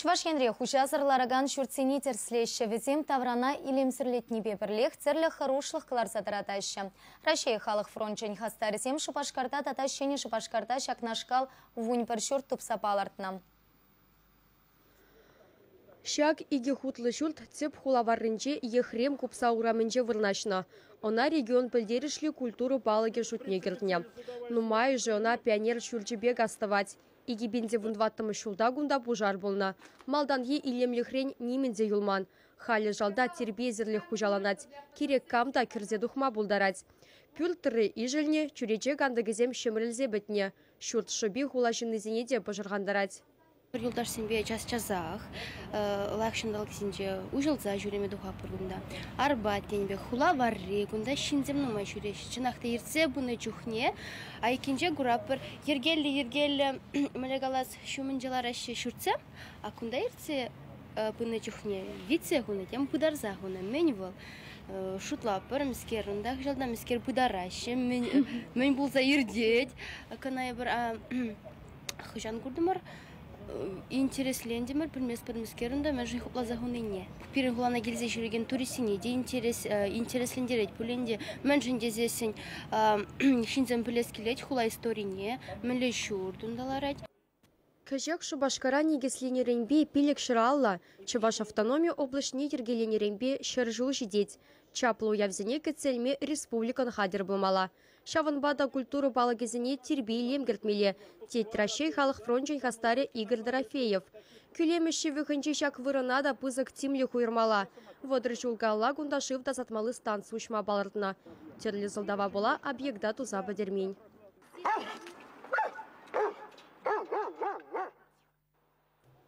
Чуваш Янре хучазырлараган шурцени терслеща везем таврана илемсірлетні бебірлех терлі хорошлық кыларсатыратаща. Рашей халық фронтчен хастарызем шупашкарта татащені шупашкарта шакнашкал вунь бір шурт тупсапалартна. Шак иге хутлы шурт цеп хулаваррынче ехрем купса урамынче вырнашна. Она регион пілдерішлі культуру балыге шутне кертне. Нумай же она пионер шурчебег оставать. Иги бенде вундваттымы шулда гунда пужар болна. Малдан е илемлі хрень неменде юлман. Халі жалда тербезерлі хужаланать. Керек камда кірзе духма булдарать. Пюлтыры ижілне чүрече гандагызем шемрілзе бітне. Шурт шоби хулашынны зенеде пожырғандарать. Бір юлдаш сенбе час-часах, лақшындалық сенже ұжылза жүреме духа пұргында. Арбат денбе хула варри, күнда шинзем нумай жүреш. Чынақты ерце бұны жүхне, айкенже ғұрап бір ергелі мүлегалас шумынжалар әші шүртсе, а күнда ерце бұны жүхне вице ғуны, тем пыдарза ғуны мен бол. Шутлап бір міскер, ұндақ жалда міскер пыдарашы, мен болса ердет, қанай бір құжан көрдімір, интереслендимер пирмескерунда мен жихупла загунине. Пирин хулана гилзе жүрген туристине де интереслендерет пуленде мен жиндезесин шинзем пилескилет хула историне мен лешурдундаларать. Кajak Шубашкара негесленеренбе пилек шыралла, Чуваш автономия облачне ергеленеренбе шыржыл жидеть. Чаплу явзене кецельме республикан хадер булмала. Шаванбада культуру балагезене тербей лемгертмеле. Тет Рашей халық фронтжен хастаре Игорь Дорофеев. Күлемеші вөхінче шак вырынада пызык тимле хуйырмала. Водры жулгалла гунда шывда затмалы станцию ушма балыртына. Терлі зылдава бола объекта туза бадермень.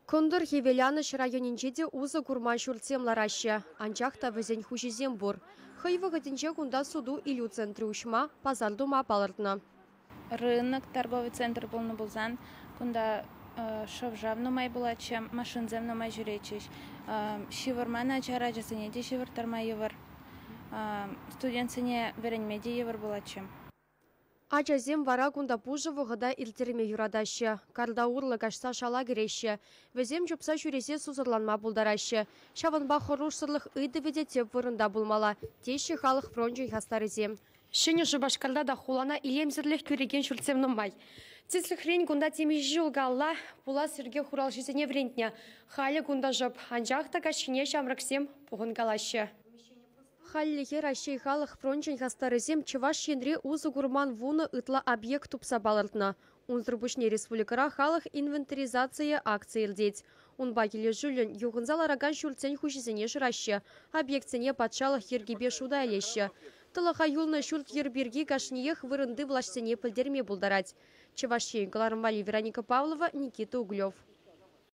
Кондыр Хевеляныш районинчеде узы курман шурцем лараща. Анчахта везень хужизем бур. Хайвы гадинче кунда суду илю центри ушма, пазар дума палыртна. Рынок, торговый центр полный булзан, кунда шовжавну май была, чем машинземну май журечиш. Шивармана чара жасанеде шивар тарма евар. Студентсене веренмеде евар была чем. Ачазем вара кунда пужывы гыда илтерме юрадаща. Карда урлы кашса шала кереща. Везем жупса жүресе сузырланма булдараща. Шаванба хорушсырлых ыдыведе теп вырында булмала. Теші халық фронтжен хастарызем. Шыны Шубашкарда да хулана илемзірліх көреген шүртсем нумай. Тислік хрень кунда темежі жылгалла, була сірге хурал жизіне врентня. Халі кунда жып, анжақта кашыне шамраксем пуғын калаща. Халлихе Рашей халық фронтжен хастарызем Чуваш енре узы гурман вуны ытла объект тупса балыртна. Унзрбушне республикара халық инвентаризация акции илдеть. Унба келе жүлін юғынзал араган шүртсен хушизене жыраща. Объектсене патшалық ергебе шуда әлеща. Тылыға юлны шүрт ерберге кашниех вырынды влашсене пілдерме булдарать. Чуваш Вероника Павлова, Никита Углев.